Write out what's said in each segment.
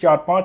4-5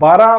12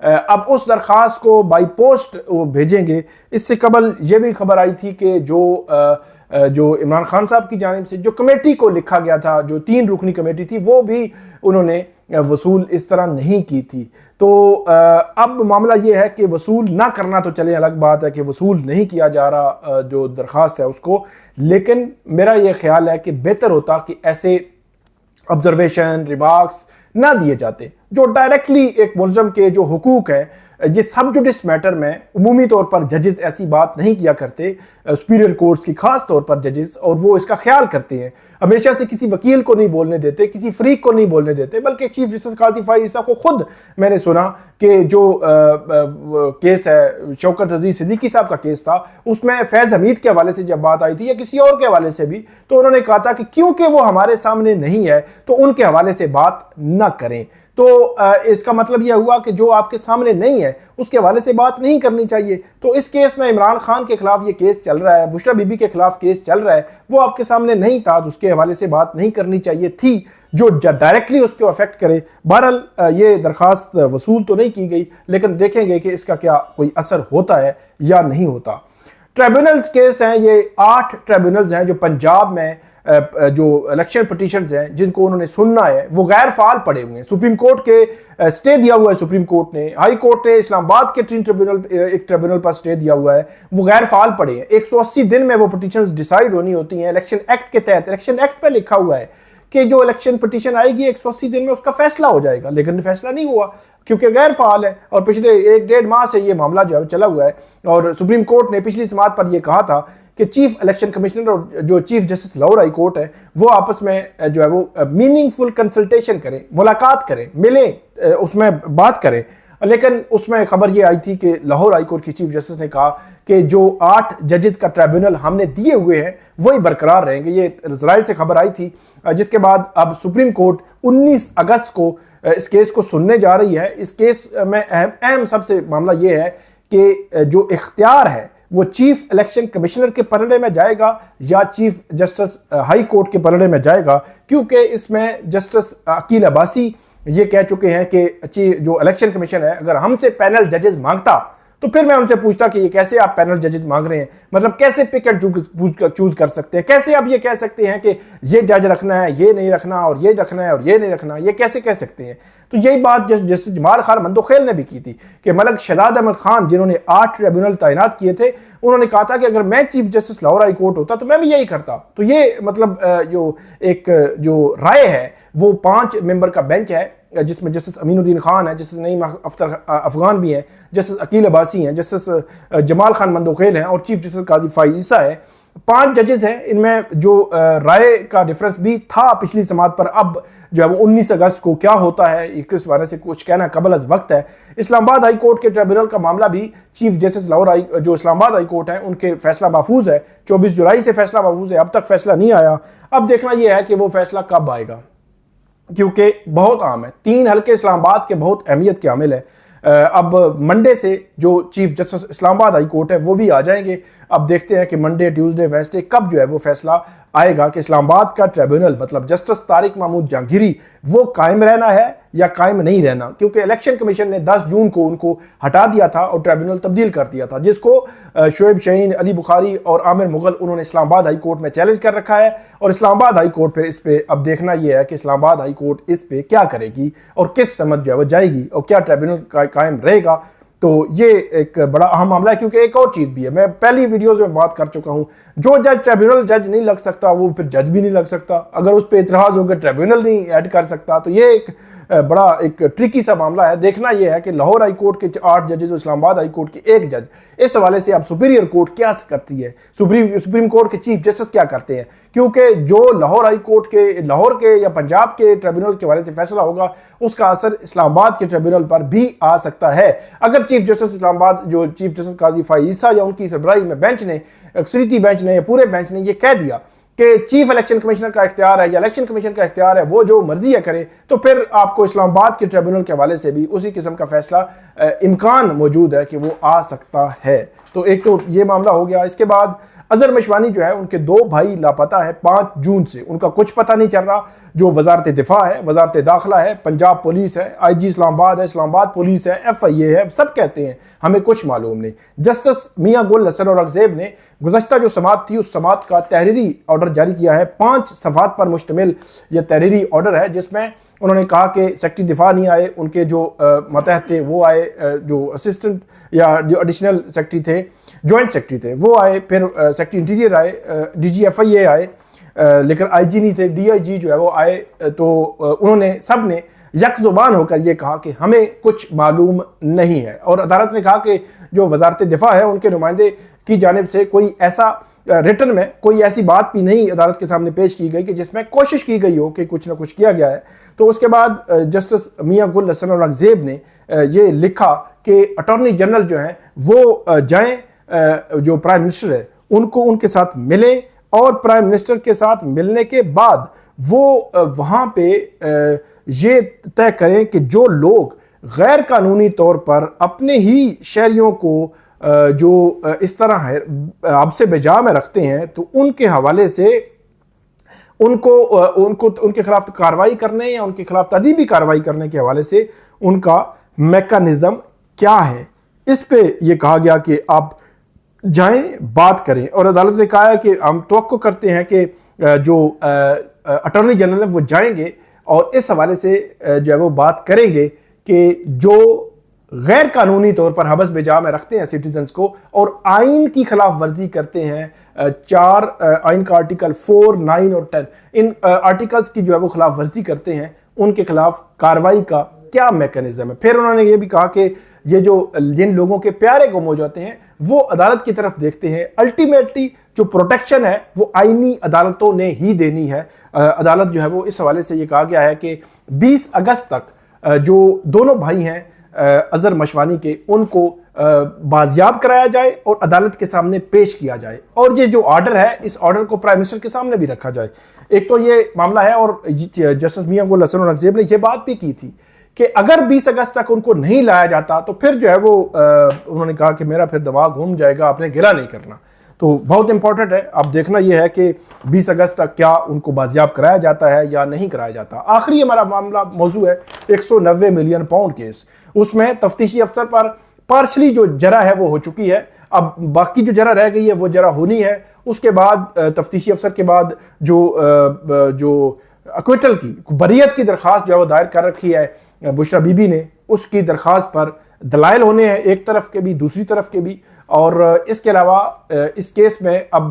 اب اس درخواست کو بائی پوسٹ وہ بھیجیں گے۔ اس سے قبل یہ بھی خبر آئی تھی کہ جو عمران خان صاحب کی جانب سے جو کمیٹی کو لکھا گیا تھا، جو 3 رکنی کمیٹی تھی، وہ بھی انہوں نے وصول اس طرح نہیں کی تھی۔ تو اب معاملہ یہ ہے کہ وصول نہ کرنا تو چلے الگ بات ہے کہ وصول نہیں کیا جا رہا جو درخواست ہے اس کو، لیکن میرا یہ خیال ہے کہ بہتر ہوتا کہ ایسے آبزرویشن ریمارکس نہ دیے جاتے جو ڈائریکٹلی ایک ملزم کے جو حقوق ہیں۔ یہ سب جوڈس میٹر میں عمومی طور پر ججز ایسی بات نہیں کیا کرتے، سپیریئر کورٹس کی خاص طور پر ججز، اور وہ اس کا خیال کرتے ہیں، ہمیشہ سے کسی وکیل کو نہیں بولنے دیتے، کسی فریق کو نہیں بولنے دیتے، بلکہ چیف جسٹس قاضی فائز عیسیٰ کو خود میں نے سنا کہ جو کیس ہے شوکت عزیز صدیقی صاحب کا کیس تھا، اس میں فیض حمید کے حوالے سے جب بات آئی تھی یا کسی اور کے حوالے سے بھی، تو انہوں نے کہا تھا کہ کیونکہ وہ ہمارے سامنے نہیں ہے تو ان کے حوالے سے بات نہ کریں۔ تو اس کا مطلب یہ ہوا کہ جو آپ کے سامنے نہیں ہے اس کے حوالے سے بات نہیں کرنی چاہیے۔ تو اس کیس میں عمران خان کے خلاف یہ کیس چل رہا ہے، بشریٰ بی بی کے خلاف کیس چل رہا ہے، وہ آپ کے سامنے نہیں تھا تو اس کے حوالے سے بات نہیں کرنی چاہیے تھی جو ڈائریکٹلی اس کو افیکٹ کرے۔ بہرحال یہ درخواست وصول تو نہیں کی گئی، لیکن دیکھیں گے کہ اس کا کیا کوئی اثر ہوتا ہے یا نہیں ہوتا۔ ٹریبونلز کیس ہیں، یہ 8 ٹریبونلز ہیں جو پنجاب میں جو الیکشن پٹیشنز ہیں جن کو انہوں نے سننا ہے، وہ غیر فعال پڑے ہوئے ہیں۔ سپریم کورٹ کے سٹے دیا ہوا ہے، سپریم کورٹ نے، ہائی کورٹ نے اسلام آباد کے 3 ایک ٹریبونل پر سٹے دیا ہوا ہے، وہ غیر فعال پڑے ہیں۔ 180 دن میں وہ پٹیشنز ڈیسائیڈ ہونی ہوتی ہیں الیکشن ایکٹ کے تحت۔ الیکشن ایکٹ پہ لکھا ہوا ہے کہ جو الیکشن پٹیشن آئے گی 180 دن میں اس کا فیصلہ ہو جائے گا، لیکن فیصلہ نہیں ہوا کیونکہ غیر فعال ہے، اور پچھلے 1-1.5 ماہ سے یہ معاملہ جو ہے چلا ہوا ہے۔ اور سپریم کورٹ نے پچھلی سماعت پر یہ کہا تھا کہ چیف الیکشن کمشنر اور جو chief justice Lahore high court ہے وہ آپس میں جو ہے وہ میننگ فل کنسلٹیشن کریں، ملاقات کریں، ملیں، اس میں بات کریں۔ لیکن اس میں خبر یہ آئی تھی کہ لاہور ہائی کورٹ کی چیف جسٹس نے کہا کہ جو 8 ججز کا ٹریبونل ہم نے دیے ہوئے ہیں وہی برقرار رہیں گے۔ یہ ذرائع سے خبر آئی تھی، جس کے بعد اب سپریم کورٹ 19 اگست کو اس کیس کو سننے جا رہی ہے۔ اس کیس میں اہم سب سے معاملہ یہ ہے کہ جو اختیار ہے وہ چیف الیکشن کمشنر کے پلڑے میں جائے گا یا چیف جسٹس ہائی کورٹ کے پلڑے میں جائے گا، کیونکہ اس میں جسٹس عقیل عباسی یہ کہہ چکے ہیں کہ جو الیکشن کمیشن ہے اگر ہم سے پینل ججز مانگتا تو پھر میں ان سے پوچھتا کہ یہ کیسے آپ پینل ججز مانگ رہے ہیں، مطلب کیسے پک اینڈ چوز کر سکتے ہیں، کیسے آپ یہ کہہ سکتے ہیں کہ یہ جج رکھنا ہے، یہ نہیں رکھنا، اور یہ رکھنا ہے اور یہ نہیں رکھنا، یہ کیسے کہہ سکتے ہیں؟ تو یہی بات جسٹس جمال خان مندوخیل نے بھی کی تھی کہ ملک شہزاد احمد خان جنہوں نے 8 ٹریبونل تعینات کیے تھے، انہوں نے کہا تھا کہ اگر میں chief justice Lahore high court ہوتا تو میں بھی یہی کرتا۔ تو یہ مطلب جو رائے ہے وہ 5 ممبر کا بینچ ہے، جس میں جسٹس امین الدین خان ہے، جسٹس نعیم اختر افغان بھی ہیں، جسٹس عقیل عباسی ہیں، جسٹس جمال خان مندوخیل ہیں، اور چیف جسٹس قاضی فائز عیسیٰ ہے۔ 5 ججز ہیں، ان میں جو رائے کا ڈیفرنس بھی تھا پچھلی سماعت پر، اب جو ہے وہ 19 اگست کو کیا ہوتا ہے اس بارے سے کچھ کہنا قبل از وقت ہے۔ اسلام آباد ہائی کورٹ کے ٹریبونل کا معاملہ بھی چیف جسٹس لاہور جو اسلام آباد ہائی کورٹ ہے ان کے فیصلہ محفوظ ہے، 24 جولائی سے فیصلہ محفوظ ہے، اب تک فیصلہ نہیں آیا۔ اب دیکھنا یہ ہے کہ وہ فیصلہ کب آئے گا، کیونکہ بہت عام ہے، 3 حلقے اسلام آباد کے بہت اہمیت کے حامل ہیں۔ اب منڈے سے جو چیف جسٹس اسلام آباد ہائی کورٹ ہے وہ بھی آ جائیں گے۔ اب دیکھتے ہیں کہ منڈے، ٹیوزڈے، ویڈنسڈے کب جو ہے وہ فیصلہ آئے گا کہ اسلام آباد کا ٹریبونل مطلب جسٹس طارق محمود جہانگیری وہ قائم رہنا ہے یا قائم نہیں رہنا، کیونکہ الیکشن کمیشن نے 10 جون کو ان کو ہٹا دیا تھا اور ٹریبونل تبدیل کر دیا تھا، جس کو شعیب شاہین، علی بخاری اور عامر مغل انہوں نے اسلام آباد ہائی کورٹ میں چیلنج کر رکھا ہے، اور اسلام آباد ہائی کورٹ پہ اس پہ اب دیکھنا یہ ہے کہ اسلام آباد ہائی کورٹ اس پہ کیا کرے گی اور کس سمت جو ہے وہ جائے گی اور کیا ٹریبونل قائم رہے گا۔ تو یہ ایک بڑا اہم معاملہ ہے، کیونکہ ایک اور چیز بھی ہے، میں پہلی ویڈیوز میں بات کر چکا ہوں، جو جج ٹریبونل جج نہیں لگ سکتا وہ پھر جج بھی نہیں لگ سکتا، اگر اس پہ اعتراض ہوگا ٹریبونل نہیں ایڈ کر سکتا، تو یہ ایک بڑا ایک ٹرکی سا معاملہ ہے۔ دیکھنا یہ ہے کہ لاہور ہائی کورٹ کے 8 ججز اور اسلام آباد ہائی کورٹ کے 1 جج، اس حوالے سے اب سپیریئر کورٹ کیا کرتی ہے، سپریم کورٹ کے چیف جسٹس کیا کرتے ہیں، کیونکہ جو لاہور ہائی کورٹ کے لاہور کے یا پنجاب کے ٹریبونل کے حوالے سے فیصلہ ہوگا اس کا اثر اسلام آباد کے ٹریبونل پر بھی آ سکتا ہے۔ اگر چیف جسٹس اسلام آباد جو چیف جسٹس قاضی فائز عیسیٰ یا ان کی سربراہی میں بینچ نے، اکثریتی بینچ نے یا پورے بینچ نے یہ کہہ دیا کہ چیف الیکشن کمشنر کا اختیار ہے یا الیکشن کمیشن کا اختیار ہے، وہ جو مرضی ہے کرے، تو پھر آپ کو اسلام آباد کے ٹریبونل کے حوالے سے بھی اسی قسم کا فیصلہ امکان موجود ہے کہ وہ آ سکتا ہے۔ تو ایک تو یہ معاملہ ہو گیا۔ اس کے بعد اظہر مشوانی جو ہے ان کے 2 بھائی لاپتہ ہیں 5 جون سے، ان کا کچھ پتہ نہیں چل رہا. جو وزارت دفاع ہے، وزارت داخلہ ہے، پنجاب پولیس ہے، آئی جی اسلام آباد ہے، اسلام آباد پولیس ہے، FIA ہے، سب کہتے ہیں ہمیں کچھ معلوم نہیں. جسٹس میاں گل حسن اورنگزیب نے گزشتہ جو سماعت تھی اس سماعت کا تحریری آرڈر جاری کیا ہے. 5 صفحات پر مشتمل یہ تحریری آرڈر ہے، جس میں انہوں نے کہا کہ سیکٹری دفاع نہیں آئے، ان کے جو ماتحت تھے وہ آئے، جو اسسٹنٹ یا جو ایڈیشنل سیکٹری تھے، جوائنٹ سیکٹری تھے وہ آئے، پھر سیکٹری انٹیریئر آئے، DG FIA آئے، لیکن IG نہیں تھے، DIG جو ہے وہ آئے. تو انہوں نے سب نے یک زبان ہو کر یہ کہا کہ ہمیں کچھ معلوم نہیں ہے. اور عدالت نے کہا کہ جو وزارت دفاع ہے ان کے نمائندے کی جانب سے کوئی ایسا ریٹن میں کوئی ایسی بات بھی نہیں عدالت کے سامنے پیش کی گئی کہ جس میں کوشش کی گئی ہو کہ کچھ نہ کچھ کیا گیا ہے. تو اس کے بعد جسٹس میاں گل حسن اورنگزیب نے یہ لکھا کہ اٹارنی جنرل جو ہیں وہ جائیں، جو پرائم منسٹر ہے ان کے ساتھ ملیں، اور پرائم منسٹر کے ساتھ ملنے کے بعد وہ وہاں پہ یہ طے کریں کہ جو لوگ غیر قانونی طور پر اپنے ہی شہریوں کو جو اس طرح اب سے بجا میں رکھتے ہیں تو ان کے حوالے سے ان کے خلاف کارروائی کرنے یا ان کے خلاف تادیبی کارروائی کرنے کے حوالے سے ان کا میکانزم کیا ہے. اس پہ یہ کہا گیا کہ آپ جائیں بات کریں. اور عدالت نے کہا ہے کہ ہم توقع کرتے ہیں کہ جو اٹارنی جنرل ہیں وہ جائیں گے اور اس حوالے سے جو ہے وہ بات کریں گے کہ جو غیر قانونی طور پر حبس بجا میں رکھتے ہیں سٹیزنز کو اور آئین کی خلاف ورزی کرتے ہیں، 4 آئین کا آرٹیکل 4، 9 اور 10 ان آرٹیکلز کی جو ہے وہ خلاف ورزی کرتے ہیں، ان کے خلاف کارروائی کا کیا میکانزم ہے. پھر انہوں نے یہ بھی کہا کہ یہ جو جن لوگوں کے پیارے گم ہو جاتے ہیں وہ عدالت کی طرف دیکھتے ہیں، الٹیمیٹلی جو پروٹیکشن ہے وہ آئینی عدالتوں نے ہی دینی ہے. عدالت جو ہے وہ اس حوالے سے یہ کہا گیا ہے کہ 20 اگست تک جو دونوں بھائی ہیں اظہر مشوانی کے، ان کو بازیاب کرایا جائے اور عدالت کے سامنے پیش کیا جائے. اور یہ جو آرڈر ہے اس آرڈر کو پرائم منسٹر کے سامنے بھی رکھا جائے. ایک تو یہ معاملہ ہے، اور جسٹس میاں گل حسن اورنگزیب نے یہ بات بھی کی تھی کہ اگر 20 اگست تک ان کو نہیں لایا جاتا تو پھر جو ہے وہ انہوں نے کہا کہ میرا پھر دماغ گھوم جائے گا، آپ نے گلا نہیں کرنا. تو بہت امپورٹنٹ ہے، اب دیکھنا یہ ہے کہ 20 اگست تک کیا ان کو بازیاب کرایا جاتا ہے یا نہیں کرایا جاتا. آخری ہمارا معاملہ موضوع ہے 190 ملین پاؤنڈ کیس. اس میں تفتیشی افسر پر پارشلی جو جرح ہے وہ ہو چکی ہے، اب باقی جو جرح رہ گئی ہے وہ جرح ہونی ہے. اس کے بعد تفتیشی افسر کے بعد جو اکویٹل کی بریت کی درخواست جو ہے وہ دائر کر رکھی ہے بشرا بی بی نے، اس کی درخواست پر دلائل ہونے ہیں ایک طرف کے بھی دوسری طرف کے بھی. اور اس کے علاوہ اس کیس میں اب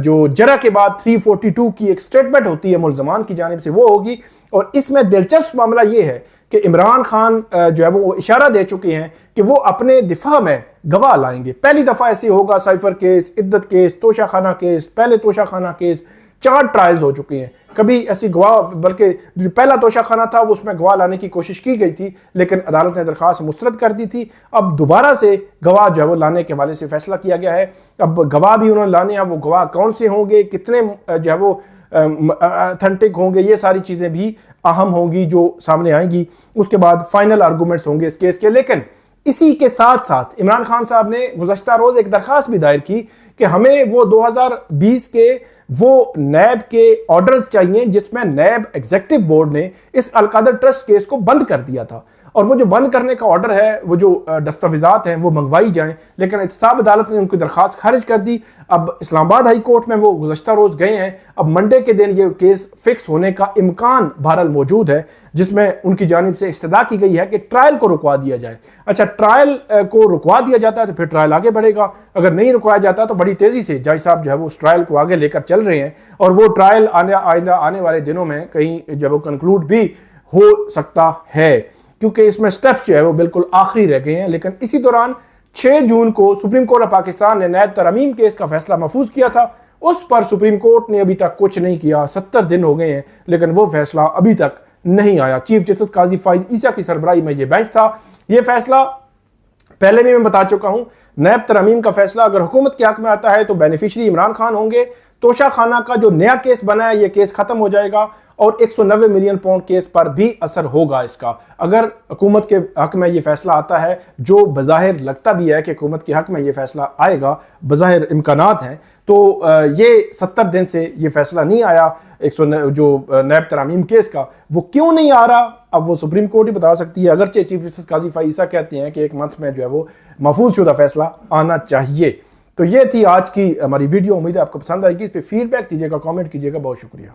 جو جرح کے بعد 342 کی ایک سٹیٹمنٹ ہوتی ہے ملزمان کی جانب سے وہ ہوگی. اور اس میں دلچسپ معاملہ یہ ہے کہ عمران خان جو ہے وہ اشارہ دے چکے ہیں کہ وہ اپنے دفاع میں گواہ لائیں گے. پہلی دفعہ ایسے ہوگا، سائفر کیس، عدت کیس، توشہ خانہ کیس، پہلے توشہ خانہ کیس، 4 ٹرائلز ہو چکے ہیں. کبھی ایسی گواہ، بلکہ جو پہلا توشہ خانہ تھا وہ اس میں گواہ لانے کی کوشش کی گئی تھی لیکن عدالت نے درخواست مسترد کر دی تھی. اب دوبارہ سے گواہ جو ہے وہ لانے کے حوالے سے فیصلہ کیا گیا ہے. اب گواہ بھی انہوں نے لانے ہیں، وہ گواہ کون سے ہوں گے، کتنے جو ہے وہ اتھینٹک ہوں گے، یہ ساری چیزیں بھی اہم ہوں گی جو سامنے آئیں گی. اس کے بعد فائنل آرگومنٹس ہوں گے اس کیس کے. لیکن اسی کے ساتھ ساتھ عمران خان صاحب نے گزشتہ روز ایک درخواست بھی دائر کی کہ ہمیں وہ 2020 کے وہ نیب کے آرڈرز چاہیے جس میں نیب ایگزیکٹو بورڈ نے اس القادر ٹرسٹ کیس کو بند کر دیا تھا. اور وہ جو بند کرنے کا آرڈر ہے، وہ جو دستاویزات ہیں وہ منگوائی جائیں، لیکن احتساب عدالت نے ان کی درخواست خارج کر دی. اب اسلام آباد ہائی کورٹ میں وہ گزشتہ روز گئے ہیں. اب منڈے کے دن یہ کیس فکس ہونے کا امکان بہرحال موجود ہے، جس میں ان کی جانب سے استدعا کی گئی ہے کہ ٹرائل کو رکوا دیا جائے. اچھا، ٹرائل کو رکوا دیا جاتا ہے تو پھر ٹرائل آگے بڑھے گا، اگر نہیں رکوایا جاتا تو بڑی تیزی سے جج صاحب جو ہے وہ اس ٹرائل کو آگے لے کر چل رہے ہیں. اور وہ ٹرائل آنے والے دنوں میں کہیں جب وہ کنکلوڈ بھی ہو سکتا ہے، کیونکہ اس میں سٹیپس جو ہے وہ بالکل آخری رہ گئے ہیں. لیکن اسی دوران 6 جون کو سپریم کورٹ آف پاکستان نے نیب ترمیم کیس کا فیصلہ محفوظ کیا تھا. اس پر سپریم کورٹ نے ابھی تک کچھ نہیں کیا. 70 دن ہو گئے ہیں لیکن وہ فیصلہ ابھی تک نہیں آیا. چیف جسٹس قاضی فائز عیسیٰ کی سربراہی میں یہ بینچ تھا. یہ فیصلہ پہلے بھی میں بتا چکا ہوں، نیب ترمیم کا فیصلہ اگر حکومت کے حق میں آتا ہے تو بینیفیشری عمران خان ہوں گے، توشہ خانہ کا جو نیا کیس بنا ہے یہ کیس ختم ہو جائے گا اور 190 ملین پاؤنڈ کیس پر بھی اثر ہوگا اس کا. اگر حکومت کے حق میں یہ فیصلہ آتا ہے، جو بظاہر لگتا بھی ہے کہ حکومت کے حق میں یہ فیصلہ آئے گا، بظاہر امکانات ہیں، تو یہ 70 دن سے یہ فیصلہ نہیں آیا جو نیب ترامیم کیس کا، وہ کیوں نہیں آ رہا اب وہ سپریم کورٹ ہی بتا سکتی ہے. اگرچہ چیف جسٹس قاضی فائیسہ کہتے ہیں کہ 1 منتھ میں جو ہے وہ محفوظ شدہ فیصلہ آنا چاہیے. تو یہ تھی آج کی ہماری ویڈیو. امید ہے آپ کو پسند آئے گی. اس پہ فیڈ بیک دیجیے گا، کامنٹ کیجیے گا. بہت شکریہ.